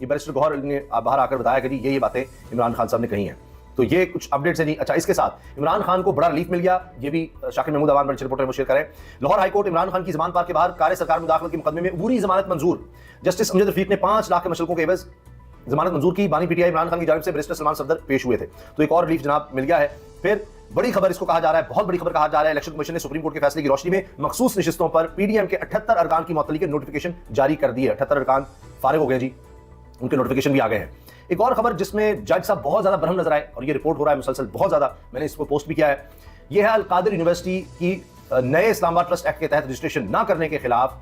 یہ بیرسٹر گوہر نے باہر آ کر بتایا کہ جی یہ باتیں عمران خان صاحب نے کہی ہیں. تو یہ کچھ اپڈیٹس ہیں جی. اچھا اس کے ساتھ عمران خان کو بڑا ریلیف مل گیا, یہ بھی شاکر محمود اوان بڑے رپورٹر شیئر کریں. لاہور ہائی کورٹ عمران خان کی ضمانت پارک کے باہر کار سرکار مداخلت کے مقدمے میں عبوری ضمانت منظور. جسٹس امجد رفیق نے 5 لاکھ کے مشرقوں کے عوض ضمانت منظور کی. بانی P T I Imran Khan کی جانب سے بیرسٹر سلمان صفدر پیش ہوئے تھے. تو ایک اور ریلیف جناب مل گیا ہے. پھر بڑی خبر اس کو کہا جا رہا ہے, بہت بڑی خبر کہا جا رہا ہے, الیکشن کمیشن نے سپریم کورٹ کے فیصلے کی روشنی میں مخصوص نشستوں پر پی ڈی ایم کے 78 ارکان کی معطلی کے نوٹیفیکیشن جاری کر دی ہے. 78 ارکان فارغ ہو گئے جی, ان کے نوٹیفیکیشن بھی آ گئے ہیں. ایک اور خبر جس میں جج صاحب بہت زیادہ برہم نظر آئے, اور یہ رپورٹ ہو رہا ہے مسلسل بہت زیادہ, میں نے اس کو پوسٹ بھی کیا ہے, یہ ہے القادر یونیورسٹی کی نئے اسلام آباد ٹرسٹ ایکٹ کے تحت رجسٹریشن نہ کرنے کے خلاف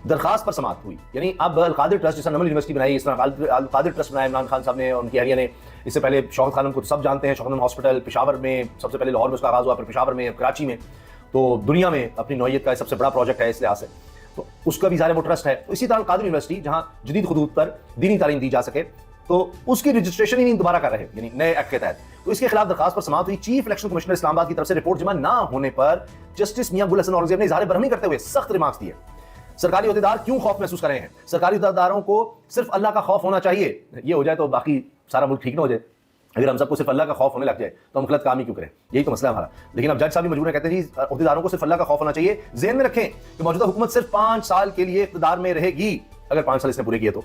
درخواست پر سماعت ہوئی. یعنی اب القادر ٹرسٹ جس نے نمل یونیورسٹی بنائی, اس طرح القادر ٹرسٹ بنایا عمران خان صاحب نے اور ان کی اہلیہ نے. اس سے پہلے شوکت خانم کو سب جانتے ہیں, شوکت خانم ہاسپٹل پشاور میں, سب سے پہلے لاہور میں اس کا آغاز ہوا, پھر پشاور میں, کراچی میں. تو دنیا میں اپنی نوعیت کا سب سے بڑا پروجیکٹ ہے اس لحاظ سے, تو اس کا بھی ظاہر وہ ٹرسٹ ہے. تو اسی طرح القادر یونیورسٹی جہاں جدید خطوط پر دینی تعلیم دی جا سکے, تو اس کی رجسٹریشن ہی نہیں دوبارہ کر رہے, یعنی نئے ایکٹ کے تحت. تو اس کے خلاف درخواست پر سماعت ہوئی. چیف الیکشن کمشنر اسلام آباد کی طرف سے رپورٹ جمع نہ ہونے پر جسٹس میاں گل حسن اورنگزیب نے اظہار برہمی کرتے ہوئے سخت ریمارکس دیے. سرکاری عہدیدار کیوں خوف محسوس کر رہے ہیں؟ سرکاری عہدیداروں کو صرف اللہ کا خوف ہونا چاہیے. یہ ہو جائے تو باقی سارا ملک ٹھیک نہ ہو جائے. اگر ہم سب کو صرف اللہ کا خوف ہونے لگ جائے تو ہم غلط کام ہی کیوں کریں, یہی تو مسئلہ ہے ہمارا. لیکن اب جج صاحب بھی مجبور ہیں, کہتے ہیں جی عہدیداروں کو صرف اللہ کا خوف ہونا چاہیے. ذہن میں رکھیں کہ موجودہ حکومت صرف 5 سال کے لیے اقتدار میں رہے گی, اگر 5 سال اس نے پورے کیے تو.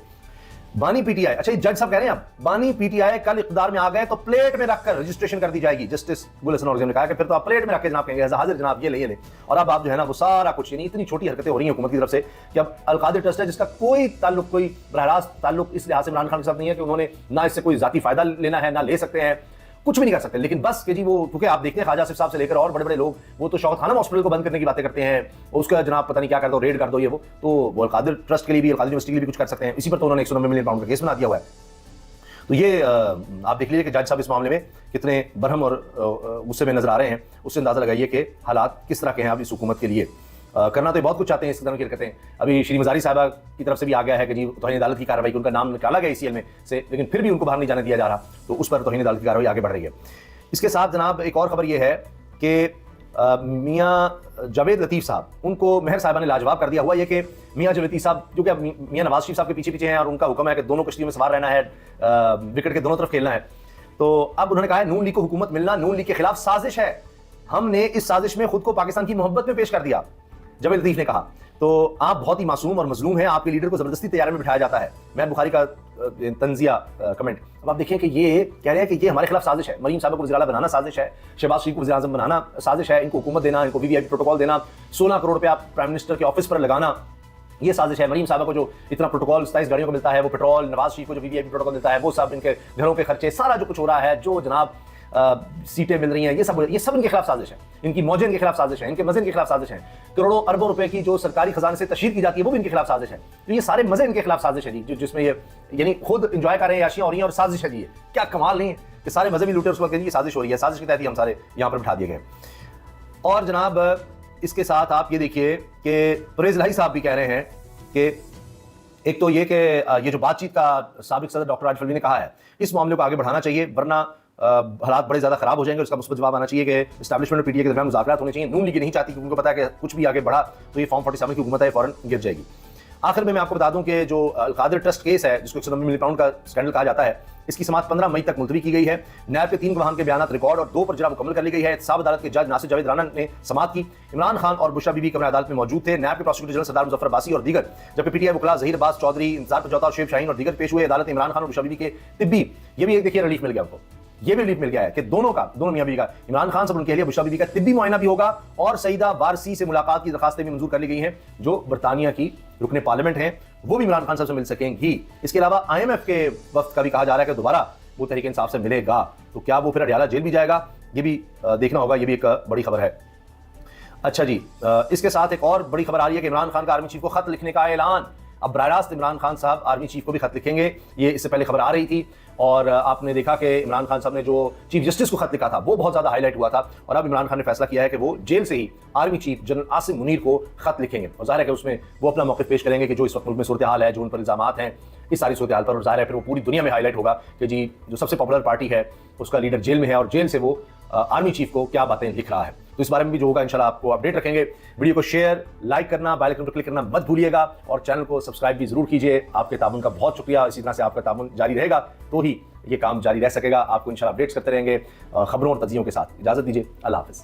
بانی پی ٹی آئی, اچھا جج صاحب کہہ رہے ہیں اب بانی پی ٹی آئی کل اقتدار میں آ گئے تو پلیٹ میں رکھ کر رجسٹریشن کر دی جائے گی. جسٹس گل حسن اورنگزیب نے کہا کہ پھر تو آپ پلیٹ میں رکھ کے جناب کہیں گے حاضر جناب یہ لیں. اور اب آپ جو ہے نا وہ سارا کچھ, یعنی اتنی چھوٹی حرکتیں ہو رہی ہیں حکومت کی طرف سے کہ اب القادر ٹرسٹ ہے جس کا کوئی تعلق, کوئی براہ راست تعلق اس لحاظ سے عمران خان کے ساتھ نہیں ہے کہ انہوں نے نہ اس سے کوئی ذاتی فائدہ لینا ہے, نہ لے سکتے ہیں, کچھ بھی نہیں کر سکتے. لیکن بس کہ جی وہ کیونکہ آپ دیکھتے ہیں خواجہ آصف صاحب سے لے کر اور بڑے بڑے لوگ, وہ تو شوکت خانم ہاسپٹل کو بند کرنے کی باتیں کرتے ہیں, اس کا جناب پتہ نہیں کیا کر دو, ریڈ کر دو, یہ وہ القادر ٹرسٹ کے لیے بھی, القادر یونیورسٹی کے لیے بھی کچھ کر سکتے ہیں. اسی پر تو انہوں نے 190 ملین پاؤنڈ کا کیس بنا دیا ہوا ہے. تو یہ آپ دیکھ لیجیے کہ جج صاحب اس معاملے میں کتنے برہم اور غصے میں نظر آ رہے ہیں. اس سے اندازہ لگائیے کہ حالات کس طرح کے ہیں اب اس حکومت کے لیے. کرنا تو بہت کچھ چاہتے ہیں اس طرح کی حرکتیں. ابھی شری مزاری صاحبہ کی طرف سے بھی آ گیا ہے کہ جی توہین عدالت کی کارروائی, ان کا نام نکالا گیا ECL میں سے, لیکن پھر بھی ان کو باہر نہیں جانے دیا جا رہا. تو اس پر توہین عدالت کی کارروائی آگے بڑھ رہی ہے. اس کے ساتھ جناب ایک اور خبر یہ ہے کہ میاں جاوید لطیف صاحب, ان کو مہر صاحبہ نے لاجواب کر دیا. ہوا یہ کہ میاں جاوید لطیف صاحب جو کہ میاں نواز شریف صاحب کے پیچھے ہیں, اور ان کا حکم ہے کہ دونوں کشتیوں میں سوار رہنا ہے, وکٹ کے دونوں طرف کھیلنا ہے. تو اب انہوں نے کہا ہے نون لیگ کو حکومت ملنا نون لیگ کے خلاف سازش ہے, ہم نے اس سازش میں خود کو پاکستان کی محبت میں پیش کر دیا, جاوید لطیف نے کہا. تو آپ بہت ہی معصوم اور مظلوم ہیں, آپ کے لیڈر کو زبردستی طیارے میں بٹھایا جاتا ہے. مہر بخاری کا تنزیہ کمنٹ. اب آپ دیکھیں کہ یہ کہہ رہے ہیں کہ یہ ہمارے خلاف سازش ہے, مریم صاحبہ کو وزیر اعلیٰ بنانا سازش ہے, شہباز شریف کو وزیر اعظم بنانا سازش ہے, ان کو حکومت دینا, ان کو VVIP پروٹوکول دینا, 16 کروڑ روپے آپ پرائم منسٹر کے آفس پر لگانا, یہ سازش ہے. مریم صاحبہ کو جو اتنا پروٹوکول 27 گاڑیوں کو ملتا ہے وہ پیٹرول, نواز شریف کو جو VVIP پروٹوکول ملتا ہے وہ سب, ان کے گھروں کے خرچے, سارا جو کچھ ہو رہا ہے, جو جناب سیٹیں مل رہی ہیں, یہ سب ان کے خلاف سازش ہے. ان کی موجیں ان کے خلاف سازش ہے, ان کے مزے ان کے خلاف سازش ہیں. کروڑوں اربوں روپے کی جو سرکاری خزانے سے تشہیر کی جاتی ہے وہ بھی ان کے خلاف سازش ہے. تو یہ سارے مزے ان کے خلاف سازش ہے جی, جس میں یہ یعنی خود انجوائے کر رہے ہیں, عیاشیاں ہو رہی ہیں, اور سازش ہے جی. کیا کمال نہیں ہے کہ سارے مزے بھی لوٹے, اس وقت یہ سازش ہو رہی ہے, سازش کے تحت ہی ہم سارے یہاں پر بٹھا دیے گئے. اور جناب اس کے ساتھ آپ یہ دیکھیے کہ پرویز الہی صاحب بھی کہہ رہے ہیں کہ ایک تو یہ کہ یہ جو بات چیت کا سابق صدر ڈاکٹر عارف الوی نے کہا ہے, اس معاملے کو آگے بڑھانا چاہیے, ورنہ حالات بڑے زیادہ خراب ہو جائیں گے. اس کا مثبت جواب آنا چاہیے کہ اسٹیبلشمنٹ اور پی ٹی اے کے درمیان مذاکرات ہونے چاہیے. نون لیگ نہیں چاہتی, کیونکہ ان کو پتا ہے کہ کچھ بھی آگے بڑھا تو یہ فارم 47 کی حکومت ہے فوراً گر جائے گی. آخر میں آپ کو بتا دوں کہ جو القادر ٹرسٹ کیس ہے, جس کو 190 ملین پاؤنڈ کا اسکینڈل کہا جاتا ہے, اس کی سماعت 15 مئی تک ملتوی کی گئی ہے. نیب کے 3 گواہان کے بیانات ریکارڈ اور 2 پر جرا مکمل کر لی گئی ہے. احتساب عدالت کے جج ناصر جاوید رانا نے سماعت کی. عمران خان اور بشرا بی بی کمرہ عدالت میں موجود تھے. نیب کے پروسیکیوٹر جنرل سردار مظفر عباسی اور دیگر, جبکہ پی ٹی آئی وکلاء ظہیر عباس چودھری, انتظار پرجوتا اور شیب شاہین اور دیگر پیش ہوئے. عدالت نے عمران خان اور بشرا بی بی کے طبی, یہ بھی دیکھیے ریلیف مل گیا, ان کو یہ بھی ریلیف مل گیا ہے کہ دونوں میاں بیوی کا, عمران خان صاحب ان کے لیے بشرا بی بی کا طبی معائنہ بھی ہوگا, اور سیدہ وارسی سے ملاقات کی درخواستیں بھی منظور کر لی گئی ہیں, جو برطانیہ کی رکن پارلیمنٹ ہیں, وہ بھی عمران خان صاحب سے مل سکیں گی. اس کے علاوہ IMF کے وفد کا بھی کہا جا رہا ہے کہ دوبارہ وہ تحریک انصاف سے ملے گا. تو کیا وہ پھر اڈیالہ جیل بھی جائے گا, یہ بھی دیکھنا ہوگا, یہ بھی ایک بڑی خبر ہے. اچھا جی, اس کے ساتھ ایک اور بڑی خبر آ رہی ہے کہ عمران خان کا آرمی چیف کو خط لکھنے کا اعلان. اب براہ راست عمران خان صاحب آرمی چیف کو بھی خط لکھیں گے, یہ اس سے پہلے خبر آ رہی تھی, اور آپ نے دیکھا کہ عمران خان صاحب نے جو چیف جسٹس کو خط لکھا تھا وہ بہت زیادہ ہائی لائٹ ہوا تھا, اور اب عمران خان نے فیصلہ کیا ہے کہ وہ جیل سے ہی army chief general Asim Munir کو خط لکھیں گے, اور ظاہر ہے کہ اس میں وہ اپنا موقف پیش کریں گے کہ جو اس وقت ملک میں صورتحال ہے, جو ان پر الزامات ہیں, اس ساری صورتحال پر, اور ظاہر ہے پھر وہ پوری دنیا میں ہائی لائٹ ہوگا کہ جی جو سب سے پاپولر پارٹی ہے اس کا لیڈر جیل میں ہے, اور جیل سے وہ آرمی چیف کو کیا باتیں لکھ رہا ہے. تو اس بارے میں بھی جو ہوگا انشاءاللہ آپ کو اپڈیٹ رکھیں گے. ویڈیو کو شیئر لائک کرنا بیل آئکن پر کلک کرنا مت بھولیے گا اور چینل کو سبسکرائب بھی ضرور کیجیے. آپ کے تعاون کا بہت شکریہ. اسی طرح سے آپ کا تعاون جاری رہے گا تو ہی یہ کام جاری رہ سکے گا. آپ کو انشاءاللہ اپڈیٹس کرتے رہیں گے خبروں اور تجزیوں کے ساتھ. اجازت دیجیے. اللہ حافظ.